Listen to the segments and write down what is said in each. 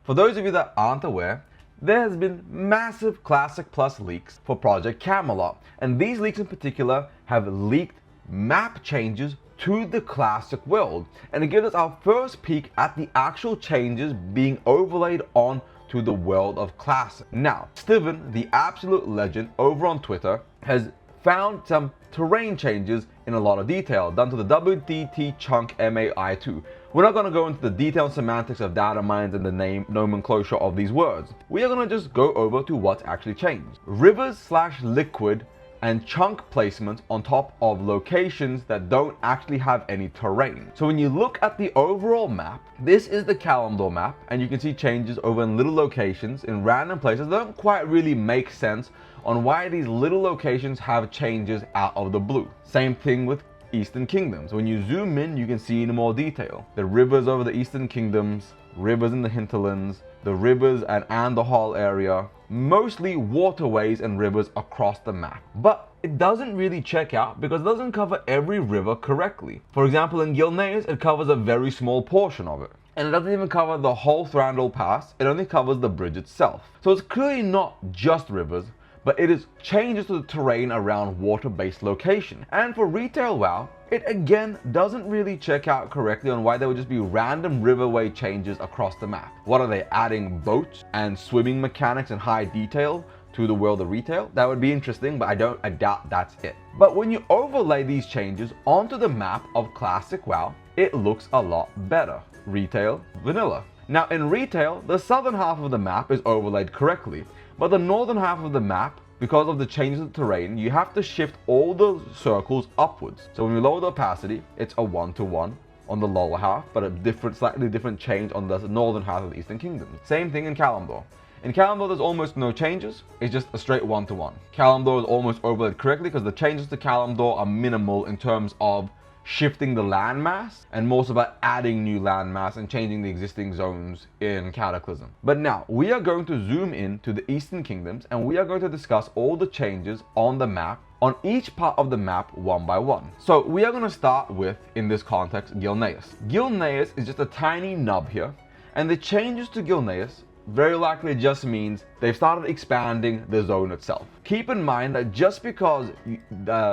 For those of you that aren't aware, there has been massive Classic Plus leaks for Project Camelot, and these leaks in particular have leaked map changes to the Classic world, and it gives us our first peek at the actual changes being overlaid on to the world of Classic. Now, Steven, the absolute legend over on Twitter, has found some terrain changes in a lot of detail done to the WDT chunk MAI2. We're not going to go into the detailed semantics of data mines and the name nomenclature of these words. We are going to just go over to what's actually changed. Rivers/liquid and chunk placements on top of locations that don't actually have any terrain. So when you look at the overall map, this is the Kalimdor map, and you can see changes over in little locations in random places that don't quite really make sense on why these little locations have changes out of the blue. Same thing with Eastern Kingdoms. When you zoom in, you can see in more detail. The rivers over the Eastern Kingdoms, rivers in the hinterlands, the rivers and Andahal area, mostly waterways and rivers across the map. But it doesn't really check out because it doesn't cover every river correctly. For example, in Gilneas, it covers a very small portion of it. And it doesn't even cover the whole Thranduil Pass, it only covers the bridge itself. So it's clearly not just rivers, but it is changes to the terrain around water-based location. And for Retail WoW, it again doesn't really check out correctly on why there would just be random riverway changes across the map. What are they, adding boats and swimming mechanics in high detail to the world of Retail? That would be interesting, but I doubt that's it. But when you overlay these changes onto the map of Classic WoW, it looks a lot better. Retail, vanilla. Now in Retail, the southern half of the map is overlaid correctly, but the northern half of the map, because of the changes of the terrain, you have to shift all the circles upwards. So when we lower the opacity, it's a 1-to-1 on the lower half, but a slightly different change on the northern half of the Eastern Kingdom. Same thing in Kalimdor. In Kalimdor, there's almost no changes. It's just a straight 1-to-1. Kalimdor is almost overlaid correctly because the changes to Kalimdor are minimal in terms of shifting the landmass and most about adding new landmass and changing the existing zones in Cataclysm. But now we are going to zoom in to the Eastern Kingdoms and we are going to discuss all the changes on the map, on each part of the map one by one. So we are going to start with, in this context, Gilneas. Gilneas is just a tiny nub here, and the changes to Gilneas very likely just means they've started expanding the zone itself. Keep in mind that just because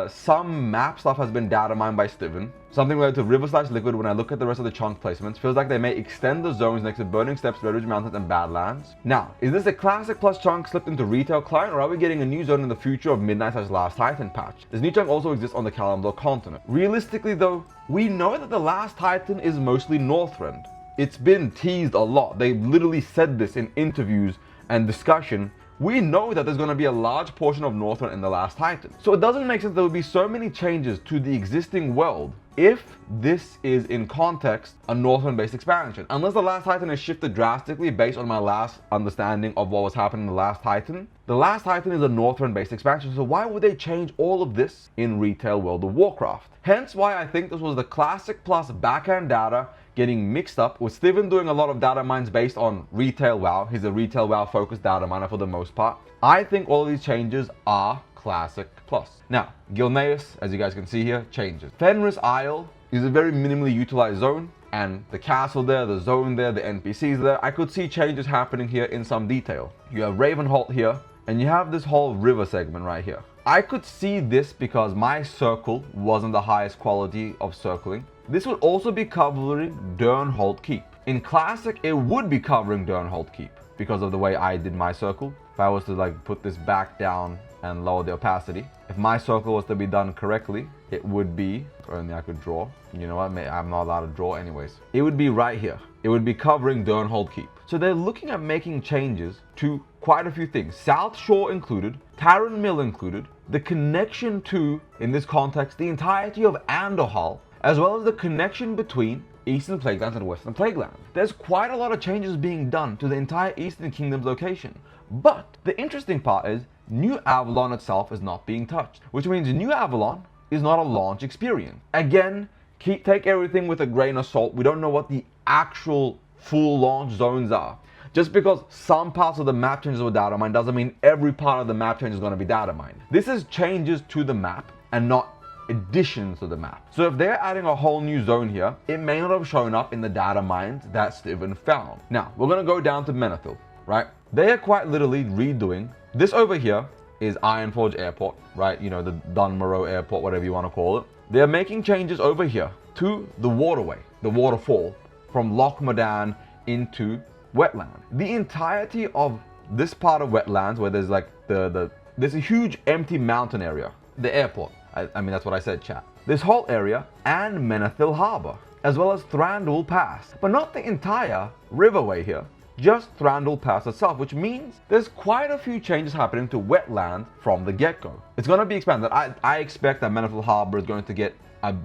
some map stuff has been data mined by Steven, something related to river/liquid, when I look at the rest of the chunk placements, feels like they may extend the zones next to Burning Steppes, Red Ridge Mountains, and Badlands. Now, is this a Classic Plus chunk slipped into Retail client, or are we getting a new zone in the future of Midnight/Last Titan patch? This new chunk also exists on the Kalimdor continent. Realistically though, we know that the Last Titan is mostly Northrend. It's been teased a lot. They literally said this in interviews and discussion. We know that there's going to be a large portion of Northrend in the Last Titan. So it doesn't make sense there would be so many changes to the existing world if this is in context a Northrend based expansion. Unless the Last Titan is shifted drastically based on my last understanding of what was happening in the Last Titan. The Last Titan is a Northrend based expansion, so why would they change all of this in Retail World of Warcraft? Hence why I think this was the Classic Plus backend data getting mixed up with Steven doing a lot of data mines based on Retail WoW. He's a Retail WoW focused data miner for the most part. I think all of these changes are Classic Plus. Now, Gilneas, as you guys can see here, changes. Fenris Isle is a very minimally utilized zone, and the castle there, the zone there, the NPCs there, I could see changes happening here in some detail. You have Ravenholt here, and you have this whole river segment right here. I could see this because my circle wasn't the highest quality of circling. This would also be covering Durnholt Keep. In Classic, it would be covering Durnholt Keep because of the way I did my circle. If I was to like put this back down and lower the opacity, if my circle was to be done correctly, it would be, if only I could draw. You know what, I'm not allowed to draw anyways. It would be right here. It would be covering Durnholt Keep. So they're looking at making changes to quite a few things. South Shore included, Taran Mill included, the connection to, in this context, the entirety of Andahal, as well as the connection between Eastern Plaguelands and Western Plaguelands. There's quite a lot of changes being done to the entire Eastern Kingdom's location. But the interesting part is, New Avalon itself is not being touched, which means New Avalon is not a launch experience. Again, take everything with a grain of salt. We don't know what the actual full launch zones are. Just because some parts of the map changes were data mined doesn't mean every part of the map change is going to be data mined. This is changes to the map and not additions to the map. So if they're adding a whole new zone here, it may not have shown up in the data mines that Steven found. Now, we're gonna go down to Menethil, right? They are quite literally redoing this over here is Ironforge Airport, right? You know, the Dunmorrow Airport, whatever you want to call it. They're making changes over here to the waterway, the waterfall from Loch Modan into Wetland. The entirety of this part of Wetlands, where there's like there's a huge empty mountain area, the airport. I mean, that's what I said, chat. This whole area and Menethil Harbor, as well as Thranduil Pass, but not the entire riverway here. Just Thranduil Pass itself, which means there's quite a few changes happening to Wetland from the get-go. It's going to be expanded. I expect that Menethil Harbor is going to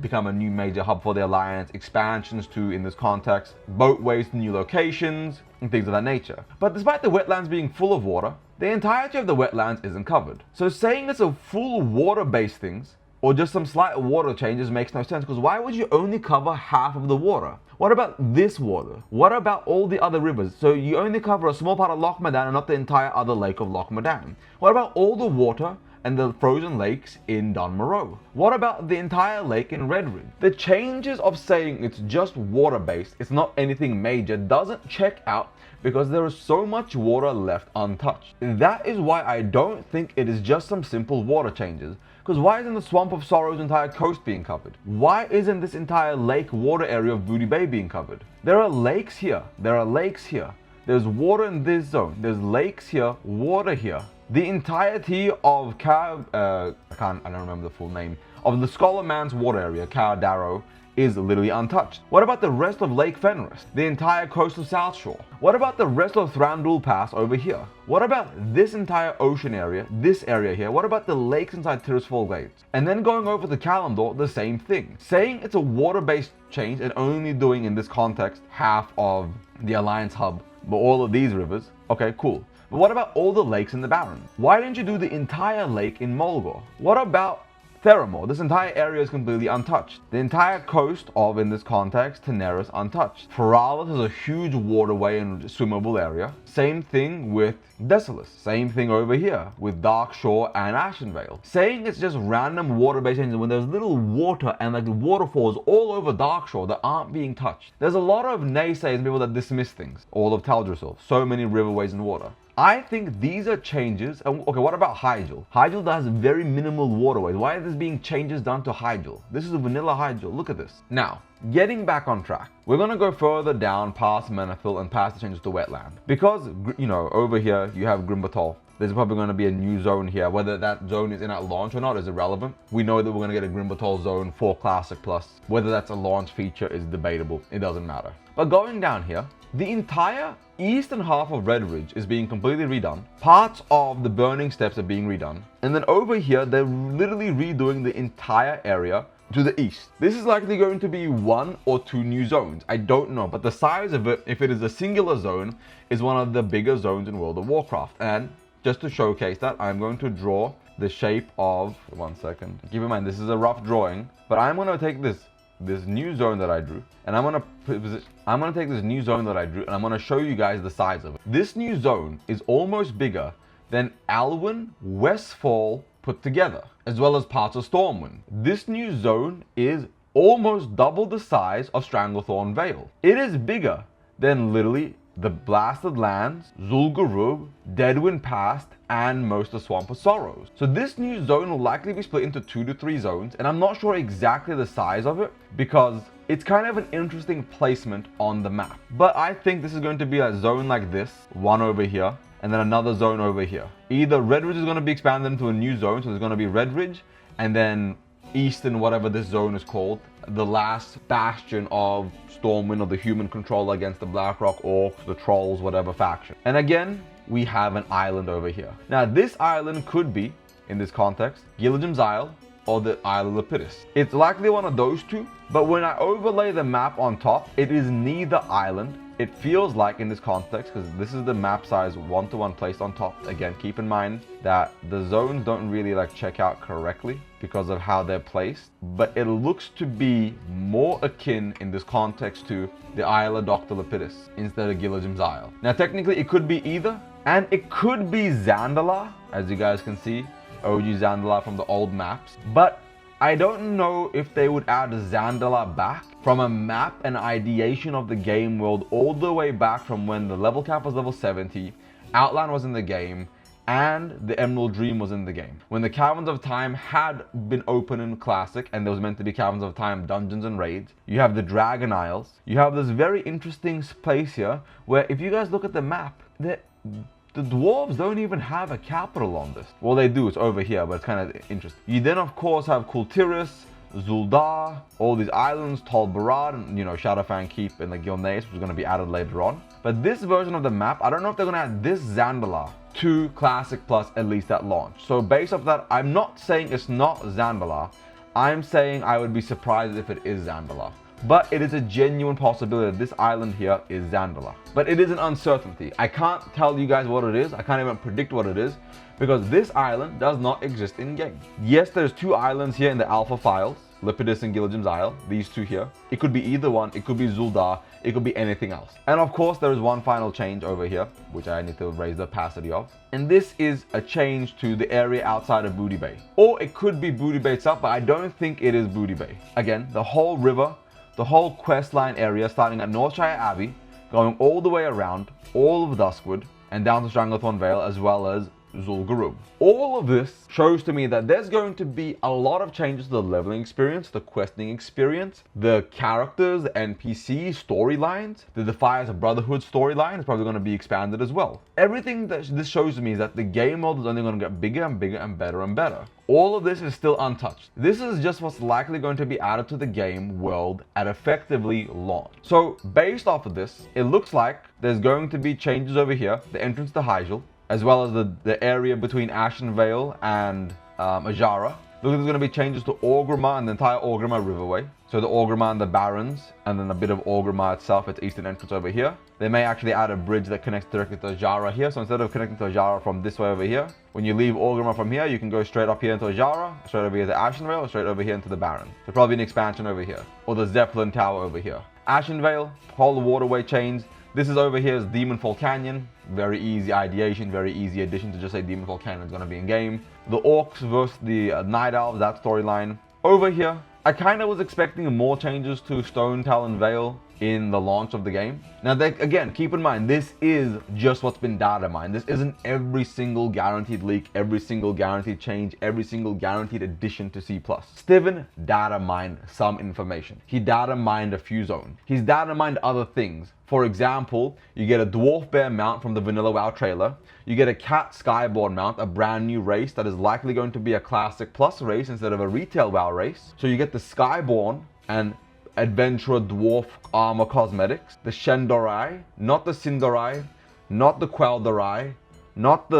become a new major hub for the Alliance, expansions to, in this context, boatways to new locations, and things of that nature. But despite the wetlands being full of water, the entirety of the wetlands isn't covered. So saying it's a full water-based things, or just some slight water changes makes no sense, because why would you only cover half of the water? What about this water? What about all the other rivers? So you only cover a small part of Loch Modan and not the entire other lake of Loch Modan. What about all the water and the frozen lakes in Dunmorrow? What about the entire lake in Redridge? The changes of saying it's just water-based, it's not anything major, doesn't check out because there is so much water left untouched. That is why I don't think it is just some simple water changes. Because why isn't the Swamp of Sorrow's entire coast being covered? Why isn't this entire lake water area of Booty Bay being covered? There are lakes here, there are lakes here. There's water in this zone, there's lakes here, water here. The entirety of I don't remember the full name, of the Scholar Man's water area, Caer Darrow, is literally untouched. What about the rest of Lake Fenris? The entire coast of South Shore? What about the rest of Thranduil Pass over here? What about this entire ocean area, this area here? What about the lakes inside Tirisfal Glades? And then going over to Kalimdor, the same thing. Saying it's a water-based change and only doing in this context half of the Alliance hub, but all of these rivers, okay, cool. But what about all the lakes in the Barren? Why didn't you do the entire lake in Mulgore? What about Theramore? This entire area is completely untouched. The entire coast of, in this context, Teneris untouched. Feralis has a huge waterway and swimmable area. Same thing with Desolus. Same thing over here with Darkshore and Ashenvale. Saying it's just random water-based changes when there's little water and like waterfalls all over Darkshore that aren't being touched. There's a lot of naysayers and people that dismiss things. All of Teldrassil, so many riverways and water. I think these are changes. Okay, what about Hyjal? Hyjal has very minimal waterways. Why are there being changes done to Hyjal? This is a vanilla Hyjal. Look at this. Now, getting back on track, we're going to go further down past Menethil and past the changes to Wetland. Because, you know, over here you have Grimbatol. There's probably going to be a new zone here. Whether that zone is in at launch or not is irrelevant. We know that we're going to get a Grimbatol zone for Classic Plus. Whether that's a launch feature is debatable. It doesn't matter. But going down here, the entire eastern half of Redridge is being completely redone. Parts of the Burning Steps are being redone. And then over here, they're literally redoing the entire area to the east. This is likely going to be 1 or 2 new zones. I don't know, but the size of it, if it is a singular zone, is one of the bigger zones in World of Warcraft. And just to showcase that, I'm going to draw the shape of, 1 second. Keep in mind, this is a rough drawing, but I'm going to take this new zone that I drew, and I'm gonna take this new zone that I drew, and I'm gonna show you guys the size of it. This new zone is almost bigger than Alwyn, Westfall put together, as well as parts of Stormwind. This new zone is almost double the size of Stranglethorn Vale. It is bigger than literally the Blasted Lands, Zul'Gurub, Deadwind Pass, and most of Swamp of Sorrows. So this new zone will likely be split into 2 to 3 zones, and I'm not sure exactly the size of it because it's kind of an interesting placement on the map. But I think this is going to be a zone like this, one over here, and then another zone over here. Either Redridge is going to be expanded into a new zone, so there's going to be Redridge, and then Eastern, whatever this zone is called, the last bastion of Stormwind, or the human control against the Blackrock Orcs, the Trolls, whatever faction. And again, we have an island over here. Now, this island could be, in this context, Gilligam's Isle or the Isle of Lepidus. It's likely one of those two, but when I overlay the map on top, it is neither island. It feels like, in this context, because this is the map size 1-to-1 placed on top. Again, keep in mind that the zones don't really check out correctly because of how they're placed, but it looks to be more akin in this context to the Isle of Dr. Lepidus instead of Gilligam's Isle. Now, technically, it could be either, and it could be Zandalar, as you guys can see, OG Zandalar from the old maps, but I don't know if they would add Zandala back from a map and ideation of the game world all the way back from when the level cap was level 70, Outland was in the game, and the Emerald Dream was in the game. When the Caverns of Time had been open in Classic, and there was meant to be Caverns of Time dungeons and raids, you have the Dragon Isles. You have this very interesting place here, where if you guys look at the map, the dwarves don't even have a capital on this. Well, they do, it's over here, but it's kind of interesting. You then, of course, have Kultiris, Zuldar, all these islands, Tol Barad, and Shadowfang Keep and the Gilneas, which is going to be added later on. But this version of the map, I don't know if they're going to add this Zandala to Classic Plus at least at launch. So based off that, I'm not saying it's not Zandala. I'm saying I would be surprised if it is Zandala. But it is a genuine possibility that this island here is Zandala. But it is an uncertainty. I can't tell you guys what it is. I can't even predict what it is, because this island does not exist in game. Yes, there's 2 islands here in the alpha files, Lepidus and Gilligan's Isle, these 2 here. It could be either one, it could be Zuldar, it could be anything else. And of course there is one final change over here, which I need to raise the opacity of. And this is a change to the area outside of Booty Bay. Or it could be Booty Bay itself, but I don't think it is Booty Bay. Again, the whole river, the whole quest line area starting at Northshire Abbey, going all the way around, all of Duskwood, and down to Stranglethorn Vale, as well as Zul'Gurub. All of this shows to me that there's going to be a lot of changes to the leveling experience, the questing experience, the characters, the NPC storylines, the Defiance of Brotherhood storyline is probably going to be expanded as well. Everything that this shows to me is that the game world is only going to get bigger and bigger and better and better. All of this is still untouched. This is just what's likely going to be added to the game world at effectively launch. So based off of this, it looks like there's going to be changes over here, the entrance to Hyjal, as well as the area between Ashenvale and Ajara. Look, there's going to be changes to Orgrimmar and the entire Orgrimmar Riverway. So the Orgrimmar and the Barrens, and then a bit of Orgrimmar itself, its eastern entrance over here. They may actually add a bridge that connects directly to Ajara here. So instead of connecting to Ajara from this way over here, when you leave Orgrimmar from here, you can go straight up here into Ajara, straight over here to Ashenvale, or straight over here into the Barrens. There'll probably be an expansion over here, or the Zeppelin Tower over here. Ashenvale, whole waterway chains. This is over here is Demonfall Canyon. Very easy ideation, very easy addition to just say Demonfall Canyon is going to be in game. The Orcs versus the Night Elves, that storyline. Over here, I kind of was expecting more changes to Stone Talon Vale in the launch of the game. Now, again, keep in mind, this is just what's been data mined. This isn't every single guaranteed leak, every single guaranteed change, every single guaranteed addition to C+. Steven data mined some information. He data mined a few zones. He's data mined other things. For example, you get a Dwarf Bear mount from the Vanilla WoW trailer. You get a Cat Skyborn mount, a brand new race that is likely going to be a Classic Plus race instead of a Retail WoW race. So you get the Skyborn and Adventurer Dwarf Armor Cosmetics, the Shendorai, not the Sindorai, not the Queldorai, not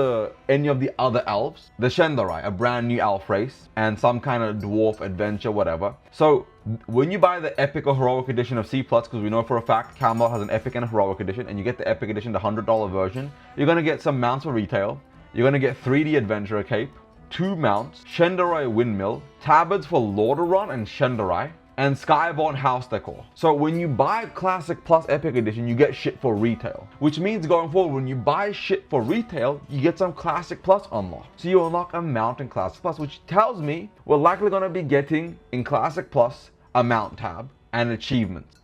any of the other elves, the Shendorai, a brand new elf race, and some kind of dwarf adventure, whatever. So when you buy the Epic or Heroic Edition of C+, because we know for a fact Camelot has an Epic and a Heroic Edition, and you get the Epic Edition, the $100 version, you're going to get some mounts for retail, you're going to get 3D Adventurer Cape, 2 mounts, Shendorai Windmill, tabards for Lordaeron and Shendorai, and Skyborn House Decor. So when you buy Classic Plus Epic Edition, you get shit for retail. Which means going forward, when you buy shit for retail, you get some Classic Plus unlocked. So you unlock a mount in Classic Plus, which tells me we're likely gonna be getting in Classic Plus a mount tab and achievements.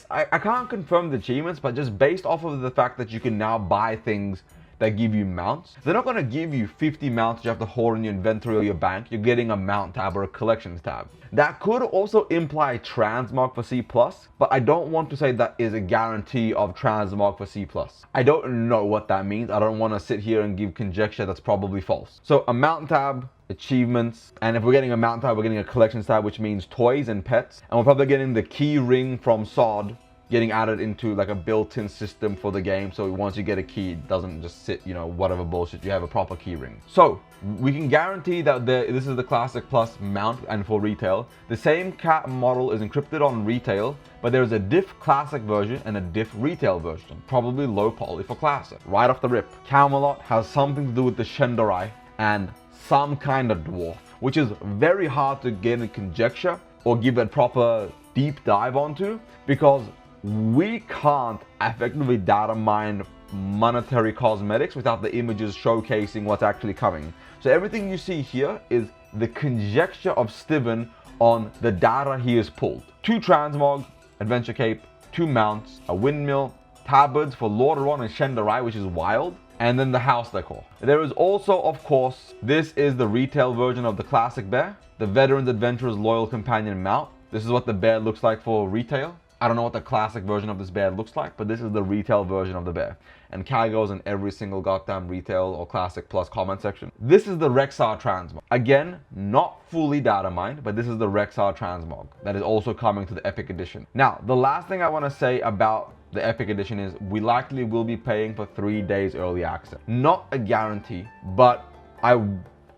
I can't confirm the achievements, but just based off of the fact that you can now buy things that give you mounts. They're not going to give you 50 mounts you have to hold in your inventory or your bank. You're getting a mount tab or a collections tab. That could also imply transmog for C+, but I don't want to say that is a guarantee of transmog for C+. I don't know what that means. I don't want to sit here and give conjecture that's probably false. So a mount tab, achievements, and if we're getting a mount tab, we're getting a collections tab, which means toys and pets, and we're probably getting the key ring from Sod getting added into like a built-in system for the game, so once you get a key, it doesn't just sit, whatever bullshit, you have a proper key ring. So we can guarantee that this is the Classic Plus mount and for retail. The same cat model is encrypted on retail, but there's a diff Classic version and a diff retail version, probably low poly for Classic. Right off the rip, Camelot has something to do with the Shendorai and some kind of dwarf, which is very hard to get in conjecture or give a proper deep dive onto, because we can't effectively data mine monetary cosmetics without the images showcasing what's actually coming. So everything you see here is the conjecture of Steven on the data he has pulled. 2 transmog, Adventure Cape, 2 mounts, a windmill, tabards for Lordaeron and Shendarai, which is wild, and then the house decor. There is also, of course, this is the retail version of the classic bear, the Veteran's Adventurer's Loyal Companion mount. This is what the bear looks like for retail. I don't know what the classic version of this bear looks like, but this is the retail version of the bear. And Kai goes in every single goddamn retail or classic plus comment section. This is the Rexar transmog. Again, not fully data mined, but this is the Rexar transmog that is also coming to the Epic Edition. Now, the last thing I want to say about the Epic Edition is we likely will be paying for 3 days early access. Not a guarantee, but I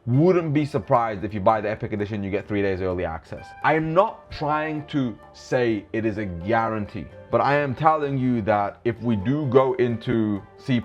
wouldn't be surprised if you buy the Epic Edition, you get 3 days early access. I am not trying to say it is a guarantee, but I am telling you that if we do go into C+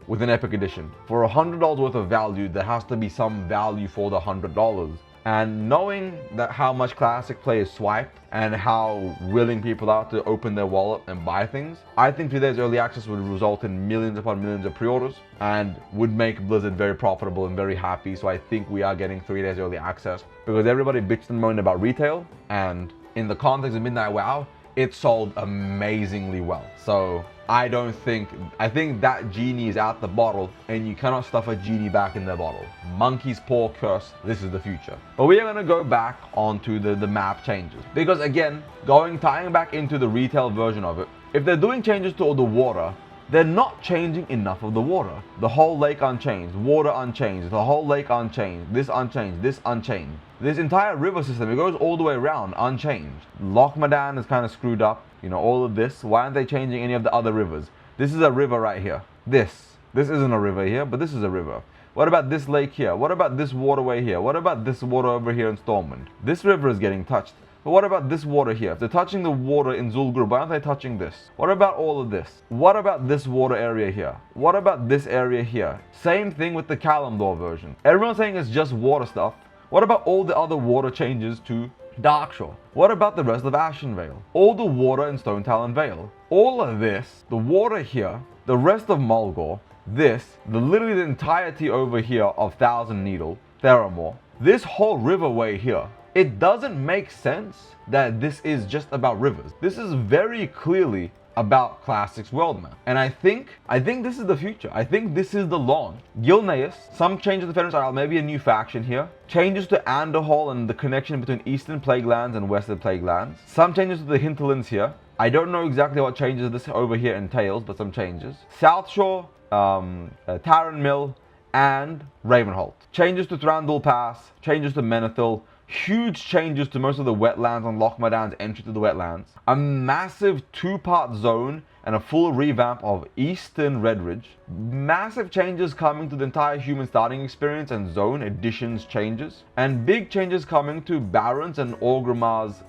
with an Epic Edition, for $100 worth of value, there has to be some value for the $100. And knowing that how much classic play is swiped and how willing people are to open their wallet and buy things, I think 3 days early access would result in millions upon millions of pre-orders and would make Blizzard very profitable and very happy. So I think we are getting 3 days early access because everybody bitched and moaned about retail, and in the context of Midnight WoW, it sold amazingly well. So I think that genie is out the bottle, and you cannot stuff a genie back in the bottle. Monkey's paw curse, this is the future. But we are going to go back onto the map changes, because again, tying back into the retail version of it, if they're doing changes to all the water, they're not changing enough of the water. The whole lake unchanged, water unchanged, the whole lake unchanged, this unchanged, this unchanged. This entire river system, it goes all the way around unchanged. Lochmadan is kind of screwed up, you know, all of this. Why aren't they changing any of the other rivers? This is a river right here. This isn't a river here, but this is a river. What about this lake here? What about this waterway here? What about this water over here in Stormwind? This river is getting touched. But what about this water here? If they're touching the water in Zul'Gurub, why aren't they touching this? What about all of this? What about this water area here? What about this area here? Same thing with the Kalimdor version. Everyone's saying it's just water stuff. What about all the other water changes to Darkshore? What about the rest of Ashenvale? All the water in Stone Talon Vale? All of this, the water here, the rest of Mulgore, literally the entirety over here of Thousand Needle, Theramore, this whole riverway here. It doesn't make sense that this is just about rivers. This is very clearly about Classic's world map. And I think this is the future. I think this is the launch. Gilneas, some changes to the Fenris Isle, maybe a new faction here. Changes to Anderhall and the connection between Eastern Plaguelands and Western Plaguelands. Some changes to the hinterlands here. I don't know exactly what changes this over here entails, but some changes. South Shore, Taran Mill, and Ravenholt. Changes to Thranduil Pass, changes to Menethil, huge changes to most of the wetlands on Lochmadan's entry to the wetlands, a massive 2-part zone and a full revamp of Eastern Redridge, massive changes coming to the entire human starting experience and zone additions changes, and big changes coming to Barrens and Orgrimmar's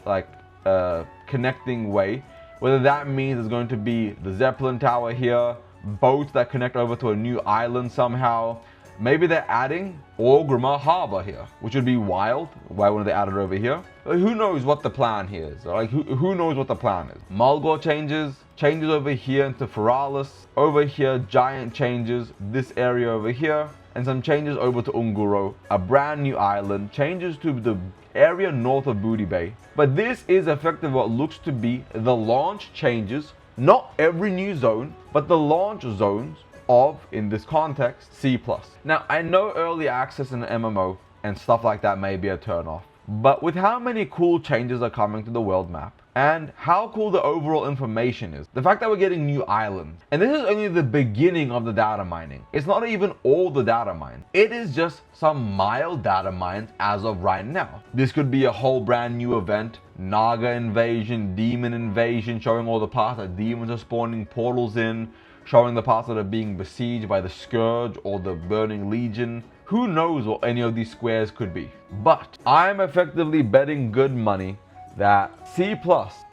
connecting way, whether that means there's going to be the Zeppelin Tower here, boats that connect over to a new island somehow. Maybe they're adding Orgrimmar Harbor here, which would be wild. Why wouldn't they add it over here? Who knows what the plan here is? Like, who knows what the plan is? Mulgore changes over here into Feralis. Over here, giant changes. This area over here. And some changes over to Unguro. A brand new island. Changes to the area north of Booty Bay. But this is effectively what looks to be the launch changes. Not every new zone, but the launch zones of, in this context, C+. Now, I know early access in an MMO and stuff like that may be a turnoff, but with how many cool changes are coming to the world map, and how cool the overall information is, the fact that we're getting new islands, and this is only the beginning of the data mining. It's not even all the data mine. It is just some mild data mines as of right now. This could be a whole brand new event, Naga invasion, demon invasion, showing all the parts that demons are spawning portals in, showing the parts that are being besieged by the Scourge or the Burning Legion. Who knows what any of these squares could be. But I'm effectively betting good money that C+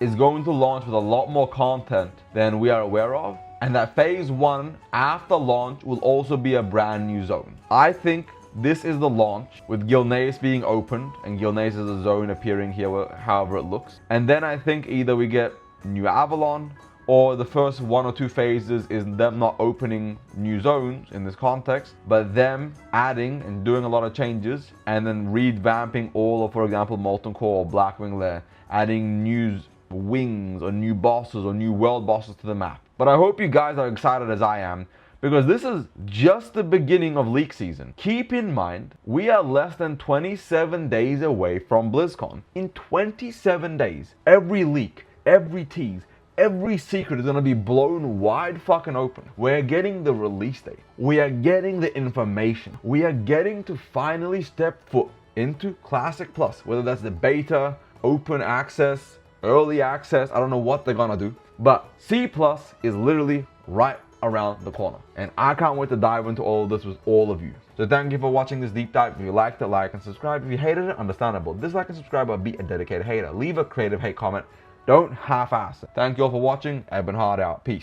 is going to launch with a lot more content than we are aware of, and that Phase 1 after launch will also be a brand new zone. I think this is the launch, with Gilneas being opened, and Gilneas is a zone appearing here however it looks. And then I think either we get New Avalon, or the first 1 or 2 phases is them not opening new zones in this context, but them adding and doing a lot of changes and then revamping all of, for example, Molten Core or Blackwing Lair, adding new wings or new bosses or new world bosses to the map. But I hope you guys are excited as I am, because this is just the beginning of leak season. Keep in mind, we are less than 27 days away from BlizzCon. In 27 days, every leak, every tease, every secret is gonna be blown wide fucking open. We're getting the release date. We are getting the information. We are getting to finally step foot into Classic Plus, whether that's the beta, open access, early access, I don't know what they're gonna do. But C Plus is literally right around the corner. And I can't wait to dive into all of this with all of you. So thank you for watching this deep dive. If you liked it, like and subscribe. If you hated it, understandable. Dislike and subscribe or be a dedicated hater. Leave a creative hate comment. Don't half-ass it. Thank you all for watching. Ebon Hard out. Peace.